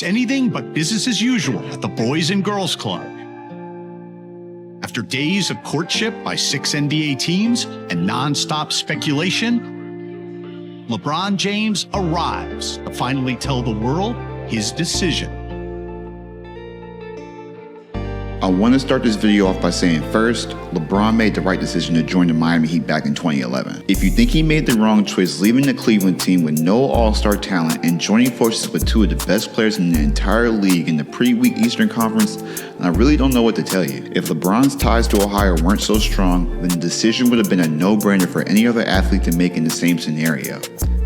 It's anything but business as usual at the Boys and Girls Club. After days of courtship by 6 NBA teams and nonstop speculation, LeBron James arrives to finally tell the world his decision. I want to start this video off by saying first, LeBron made the right decision to join the Miami Heat back in 2011. If you think he made the wrong choice leaving the Cleveland team with no all-star talent and joining forces with two of the best players in the entire league in the pretty weak Eastern Conference, then I really don't know what to tell you. If LeBron's ties to Ohio weren't so strong, then the decision would have been a no-brainer for any other athlete to make in the same scenario.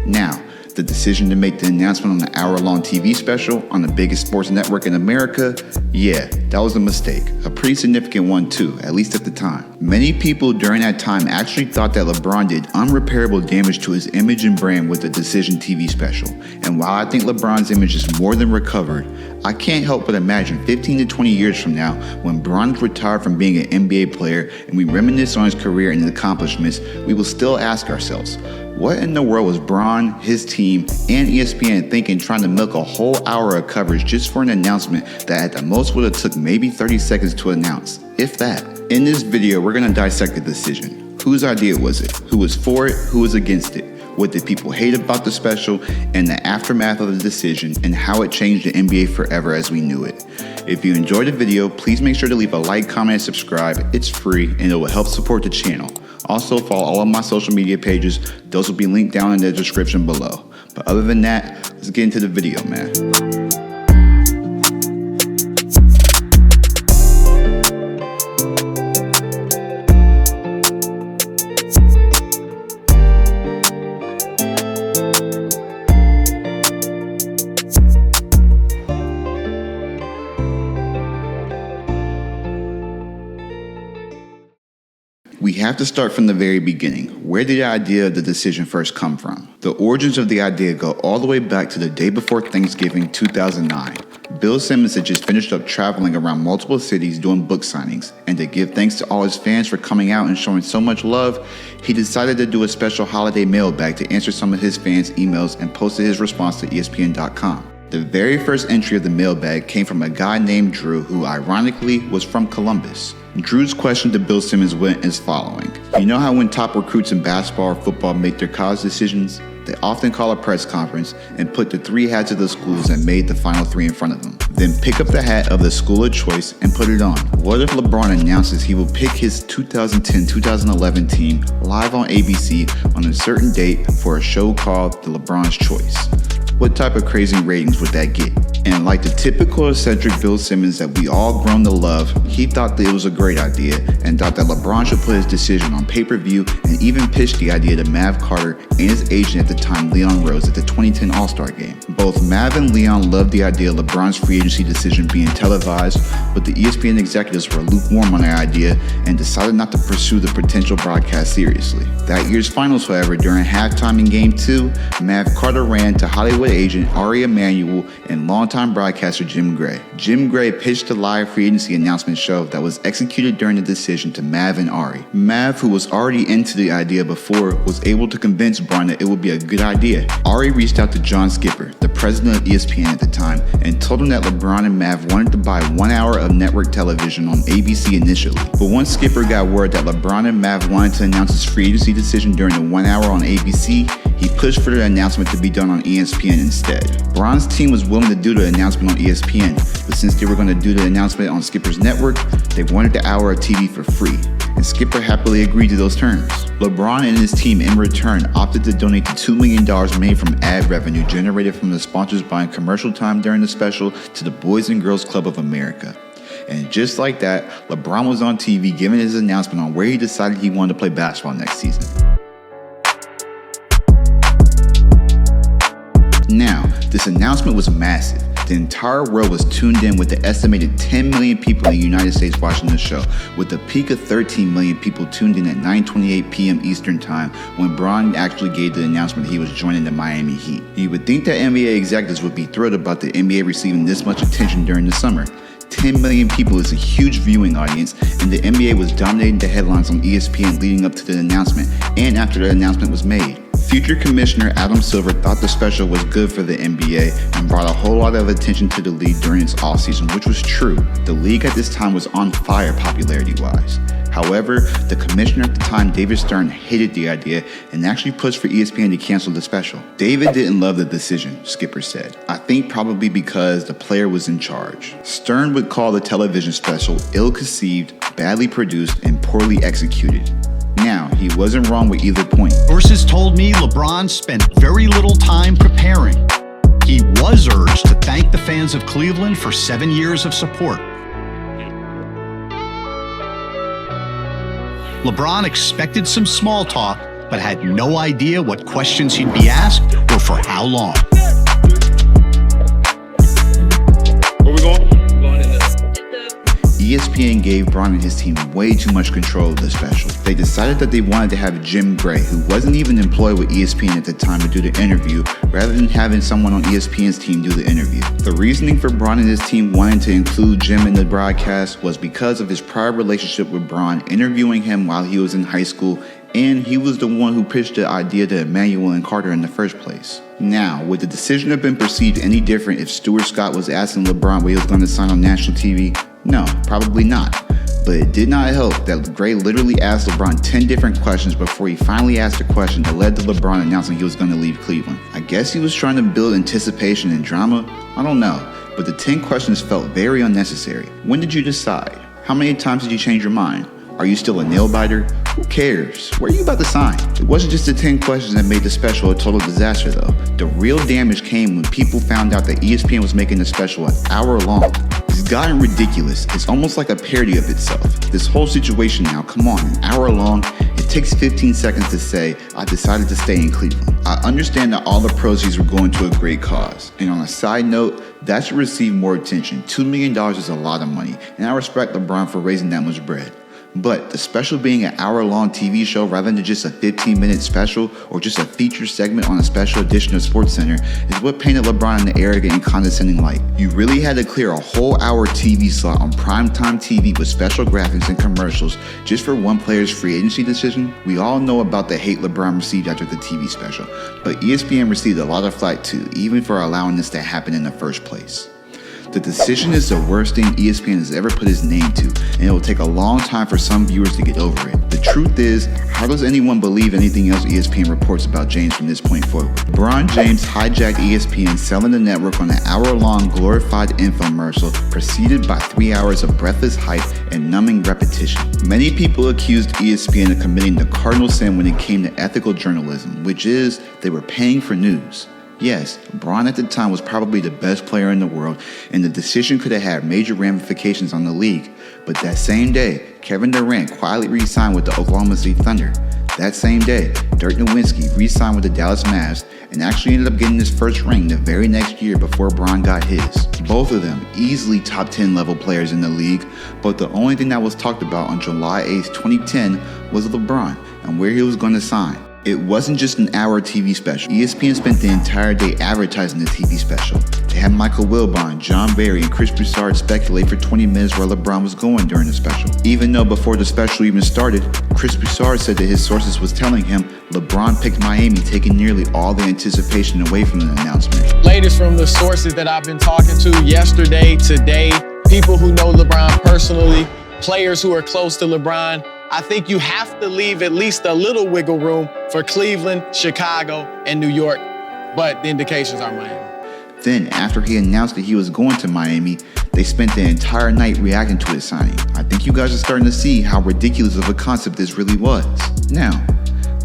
Now, the decision to make the announcement on the hour-long TV special on the biggest sports network in America, yeah, that was a mistake. A pretty significant one too, at least at the time. Many people during that time actually thought that LeBron did unrepairable damage to his image and brand with the Decision TV special. And while I think LeBron's image is more than recovered, I can't help but imagine 15 to 20 years from now, when LeBron's retired from being an NBA player and we reminisce on his career and his accomplishments, we will still ask ourselves, what in the world was Bron, his team, and ESPN thinking trying to milk a whole hour of coverage just for an announcement that at the most would have took maybe 30 seconds to announce, if that? In this video, we're going to dissect the decision. Whose idea was it? Who was for it? Who was against it? What did people hate about the special and the aftermath of the decision, and how it changed the NBA forever as we knew it. If you enjoyed the video, please make sure to leave a like, comment, and subscribe. It's free and it will help support the channel. Also, follow all of my social media pages. Those will be linked down in the description below. But other than that, let's get into the video, man. We have to start from the very beginning. Where did the idea of the decision first come from? The origins of the idea go all the way back to the day before Thanksgiving 2009. Bill Simmons had just finished up traveling around multiple cities doing book signings, and to give thanks to all his fans for coming out and showing so much love, he decided to do a special holiday mailbag to answer some of his fans' emails and posted his response to ESPN.com. The very first entry of the mailbag came from a guy named Drew, who ironically was from Columbus. Drew's question to Bill Simmons went as following. You know how when top recruits in basketball or football make their college decisions, they often call a press conference and put the three hats of the schools that made the final three in front of them. Then pick up the hat of the school of choice and put it on. What if LeBron announces he will pick his 2010-2011 team live on ABC on a certain date for a show called The LeBron's Choice? What type of crazy ratings would that get? And like the typical eccentric Bill Simmons that we all grown to love, he thought that it was a great idea and thought that LeBron should put his decision on pay-per-view, and even pitched the idea to Mav Carter and his agent at the time, Leon Rose, at the 2010 All-Star Game. Both Mav and Leon loved the idea of LeBron's free agency decision being televised, but the ESPN executives were lukewarm on the idea and decided not to pursue the potential broadcast seriously. That year's finals, however, during halftime in Game 2, Mav Carter ran to Hollywood agent Ari Emanuel and longtime broadcaster Jim Gray. Jim Gray pitched a live free agency announcement show that was executed during the decision to Mav and Ari. Mav, who was already into the idea before, was able to convince Bron that it would be a good idea. Ari reached out to John Skipper, the president of ESPN at the time, and told him that LeBron and Mav wanted to buy 1 hour of network television on ABC initially. But once Skipper got word that LeBron and Mav wanted to announce his free agency decision during the 1 hour on ABC, he pushed for the announcement to be done on ESPN instead. Bron's team was willing to do the announcement on ESPN, but since they were going to do the announcement on Skipper's network, they wanted the hour of TV for free, and Skipper happily agreed to those terms. LeBron and his team in return opted to donate the $2 million made from ad revenue generated from the sponsors buying commercial time during the special to the Boys and Girls Club of America. And just like that, LeBron was on TV giving his announcement on where he decided he wanted to play basketball next season. Now, this announcement was massive. The entire world was tuned in, with the estimated 10 million people in the United States watching the show, with a peak of 13 million people tuned in at 9:28 p.m. Eastern Time when Bron actually gave the announcement that he was joining the Miami Heat. You would think that NBA executives would be thrilled about the NBA receiving this much attention during the summer. 10 million people is a huge viewing audience, and the NBA was dominating the headlines on ESPN leading up to the announcement and after the announcement was made. Future Commissioner Adam Silver thought the special was good for the NBA and brought a whole lot of attention to the league during its offseason, which was true. The league at this time was on fire popularity-wise. However, the commissioner at the time, David Stern, hated the idea and actually pushed for ESPN to cancel the special. David didn't love the decision, Skipper said. I think probably because the player was in charge. Stern would call the television special ill-conceived, badly produced, and poorly executed. Now, he wasn't wrong with either point. Sources told me LeBron spent very little time preparing. He was urged to thank the fans of Cleveland for 7 years of support. LeBron expected some small talk, but had no idea what questions he'd be asked or for how long. Where we going? ESPN gave Bron and his team way too much control of the special. They decided that they wanted to have Jim Gray, who wasn't even employed with ESPN at the time, to do the interview, rather than having someone on ESPN's team do the interview. The reasoning for Bron and his team wanting to include Jim in the broadcast was because of his prior relationship with Bron, interviewing him while he was in high school, and he was the one who pitched the idea to Emmanuel and Carter in the first place. Now, would the decision have been perceived any different if Stuart Scott was asking LeBron where he was going to sign on national TV? No, probably not. But it did not help that Gray literally asked LeBron 10 different questions before he finally asked a question that led to LeBron announcing he was going to leave Cleveland. I guess he was trying to build anticipation and drama? I don't know. But the 10 questions felt very unnecessary. When did you decide? How many times did you change your mind? Are you still a nail biter? Who cares? Where are you about to sign? It wasn't just the 10 questions that made the special a total disaster though. The real damage came when people found out that ESPN was making the special an hour long. It's gotten ridiculous. It's almost like a parody of itself. This whole situation now, come on, an hour long, it takes 15 seconds to say, I decided to stay in Cleveland. I understand that all the proceeds were going to a great cause. And on a side note, that should receive more attention. $2 million is a lot of money, and I respect LeBron for raising that much bread. But the special being an hour-long TV show rather than just a 15-minute special or just a feature segment on a special edition of SportsCenter is what painted LeBron in the arrogant and condescending light. You really had to clear a whole hour TV slot on primetime TV with special graphics and commercials just for one player's free agency decision? We all know about the hate LeBron received after the TV special, but ESPN received a lot of flack too, even for allowing this to happen in the first place. The decision is the worst thing ESPN has ever put his name to, and it will take a long time for some viewers to get over it. The truth is, how does anyone believe anything else ESPN reports about James from this point forward? LeBron James hijacked ESPN, selling the network on an hour-long glorified infomercial, preceded by 3 hours of breathless hype and numbing repetition. Many people accused ESPN of committing the cardinal sin when it came to ethical journalism, which is they were paying for news. Yes, Bron at the time was probably the best player in the world, and the decision could have had major ramifications on the league. But that same day, Kevin Durant quietly re-signed with the Oklahoma City Thunder. That same day, Dirk Nowitzki re-signed with the Dallas Mavs and actually ended up getting his first ring the very next year before Bron got his. Both of them easily top 10 level players in the league, but the only thing that was talked about on July 8th, 2010 was LeBron and where he was going to sign. It wasn't just an hour TV special. ESPN spent the entire day advertising the TV special. They had Michael Wilbon, John Barry, and Chris Broussard speculate for 20 minutes where LeBron was going during the special. Even though before the special even started, Chris Broussard said that his sources was telling him LeBron picked Miami, taking nearly all the anticipation away from the announcement. Latest from the sources that I've been talking to yesterday, today, people who know LeBron personally, players who are close to LeBron, I think you have to leave at least a little wiggle room for Cleveland, Chicago, and New York, but the indications are Miami. Then, after he announced that he was going to Miami, they spent the entire night reacting to his signing. I think you guys are starting to see how ridiculous of a concept this really was. Now,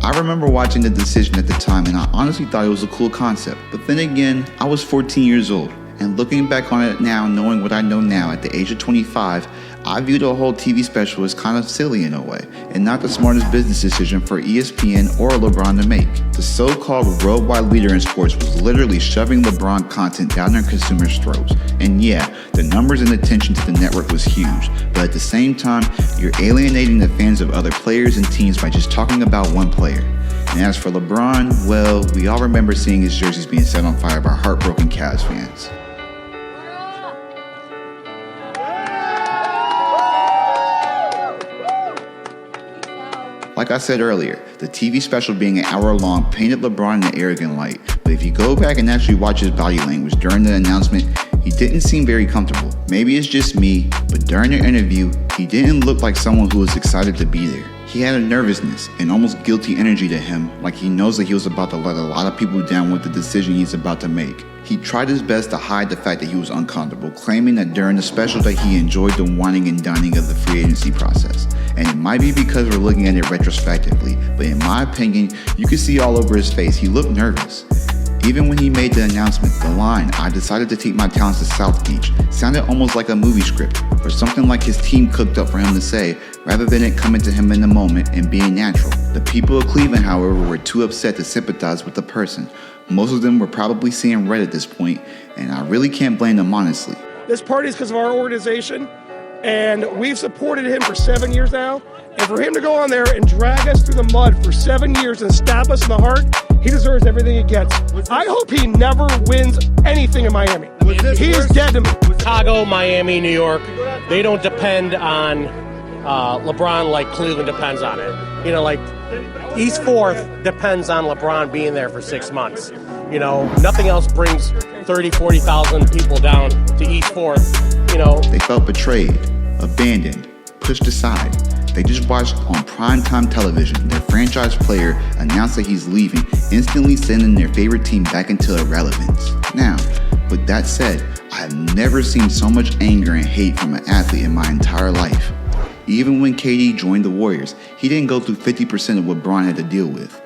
I remember watching the decision at the time and I honestly thought it was a cool concept. But then again, I was 14 years old. And looking back on it now, knowing what I know now at the age of 25, I view the whole TV special as kind of silly in a way, and not the smartest business decision for ESPN or LeBron to make. The so-called worldwide leader in sports was literally shoving LeBron content down their consumers' throats. And yeah, the numbers and attention to the network was huge, but at the same time, you're alienating the fans of other players and teams by just talking about one player. And as for LeBron, well, we all remember seeing his jerseys being set on fire by heartbroken Cavs fans. Like I said earlier, the TV special being an hour long painted LeBron in an arrogant light, but if you go back and actually watch his body language during the announcement, he didn't seem very comfortable. Maybe it's just me, but during the interview, he didn't look like someone who was excited to be there. He had a nervousness and almost guilty energy to him, like he knows that he was about to let a lot of people down with the decision he's about to make. He tried his best to hide the fact that he was uncomfortable, claiming that during the special that he enjoyed the whining and dining of the free agency process. And it might be because we're looking at it retrospectively, but in my opinion, you could see all over his face, he looked nervous. Even when he made the announcement, the line, "I decided to take my talents to South Beach," sounded almost like a movie script, or something like his team cooked up for him to say, rather than it coming to him in the moment and being natural. The people of Cleveland, however, were too upset to sympathize with the person. Most of them were probably seeing red at this point, and I really can't blame them honestly. This party is because of our organization, and we've supported him for 7 years now. And for him to go on there and drag us through the mud for 7 years and stab us in the heart, he deserves everything he gets. I hope he never wins anything in Miami. He is dead to me. Chicago, Miami, New York, they don't depend on LeBron like Cleveland depends on it. You know, like East 4th depends on LeBron being there for 6 months. You know, nothing else brings 30, 40,000 people down to East 4th, you know. They felt betrayed, abandoned, pushed aside. They just watched on primetime television their franchise player announce that he's leaving, instantly sending their favorite team back into irrelevance. Now, with that said, I have never seen so much anger and hate from an athlete in my entire life. Even when KD joined the Warriors, he didn't go through 50% of what Bron had to deal with.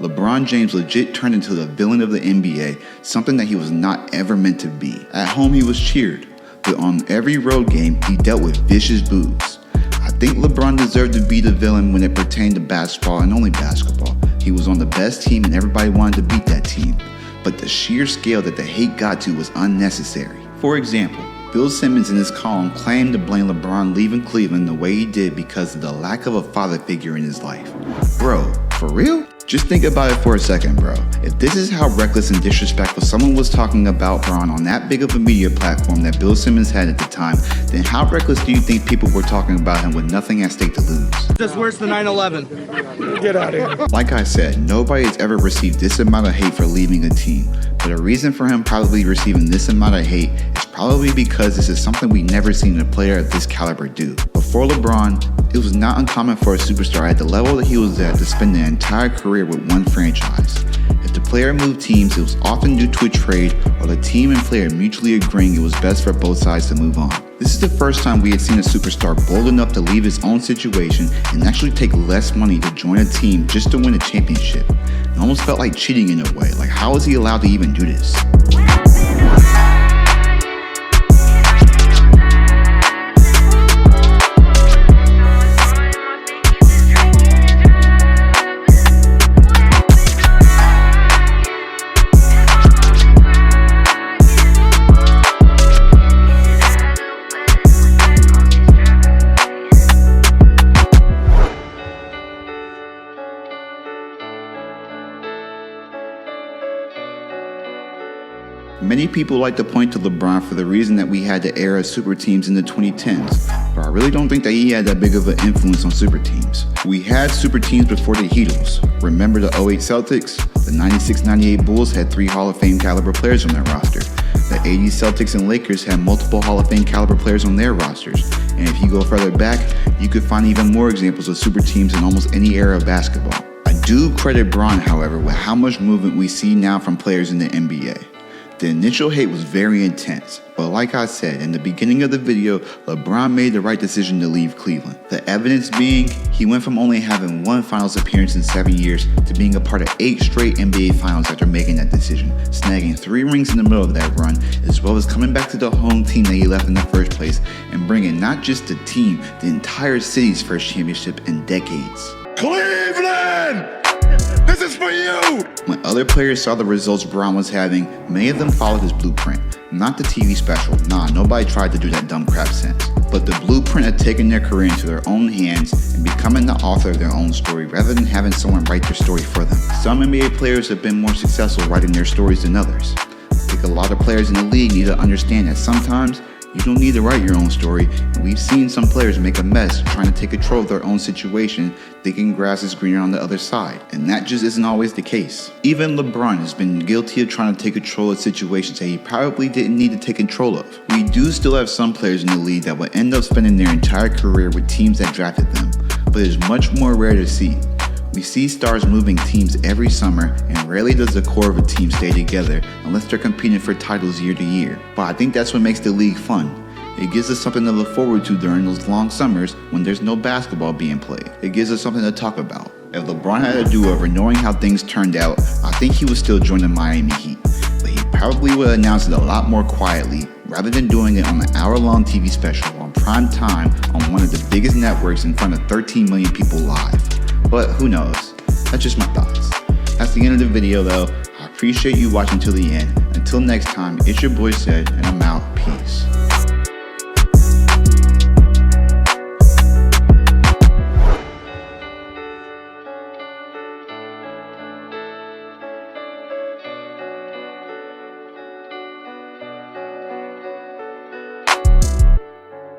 LeBron James legit turned into the villain of the NBA, something that he was not ever meant to be. At home he was cheered, but on every road game he dealt with vicious boos. I think LeBron deserved to be the villain when it pertained to basketball and only basketball. He was on the best team and everybody wanted to beat that team. But the sheer scale that the hate got to was unnecessary. For example, Bill Simmons in his column claimed to blame LeBron leaving Cleveland the way he did because of the lack of a father figure in his life. Bro, for real? Just think about it for a second, bro. If this is how reckless and disrespectful someone was talking about Bron on that big of a media platform that Bill Simmons had at the time, then how reckless do you think people were talking about him with nothing at stake to lose? Just where's the 9/11? Get out of here. Like I said, nobody has ever received this amount of hate for leaving a team, but a reason for him probably receiving this amount of hate is probably because this is something we never seen a player of this caliber do. Before LeBron, it was not uncommon for a superstar at the level that he was at to spend an entire career with one franchise. If the player moved teams, it was often due to a trade or the team and player mutually agreeing it was best for both sides to move on. This is the first time we had seen a superstar bold enough to leave his own situation and actually take less money to join a team just to win a championship. It almost felt like cheating in a way. Like, how is he allowed to even do this? Many people like to point to LeBron for the reason that we had the era of super teams in the 2010s, but I really don't think that he had that big of an influence on super teams. We had super teams before the Heatles. Remember the 08 Celtics? The 96-98 Bulls had 3 Hall of Fame caliber players on their roster. The 80s Celtics and Lakers had multiple Hall of Fame caliber players on their rosters. And if you go further back, you could find even more examples of super teams in almost any era of basketball. I do credit Bron, however, with how much movement we see now from players in the NBA. The initial hate was very intense, but like I said in the beginning of the video, LeBron made the right decision to leave Cleveland. The evidence being, he went from only having 1 finals appearance in 7 years to being a part of 8 straight NBA finals after making that decision, snagging 3 rings in the middle of that run, as well as coming back to the home team that he left in the first place, and bringing not just the team, the entire city's first championship in decades. Cleveland! This is for you! When other players saw the results Bron was having, many of them followed his blueprint. Not the TV special, nobody tried to do that dumb crap since. But the blueprint of taking their career into their own hands and becoming the author of their own story rather than having someone write their story for them. Some NBA players have been more successful writing their stories than others. I think a lot of players in the league need to understand that sometimes You don't need to write your own story, and we've seen some players make a mess trying to take control of their own situation, thinking grass is greener on the other side, and that just isn't always the case. Even LeBron has been guilty of trying to take control of situations that he probably didn't need to take control of. We do still have some players in the league that will end up spending their entire career with teams that drafted them, but it is much more rare to see. We see stars moving teams every summer, and rarely does the core of a team stay together unless they're competing for titles year to year. But I think that's what makes the league fun. It gives us something to look forward to during those long summers when there's no basketball being played. It gives us something to talk about. If LeBron had a do-over knowing how things turned out, I think he would still join the Miami Heat. But he probably would announce it a lot more quietly, rather than doing it on an hour-long TV special on prime time on one of the biggest networks in front of 13 million people live. But who knows? That's just my thoughts. That's the end of the video though. I appreciate you watching till the end. Until next time, it's your boy Zed, and I'm out. Peace.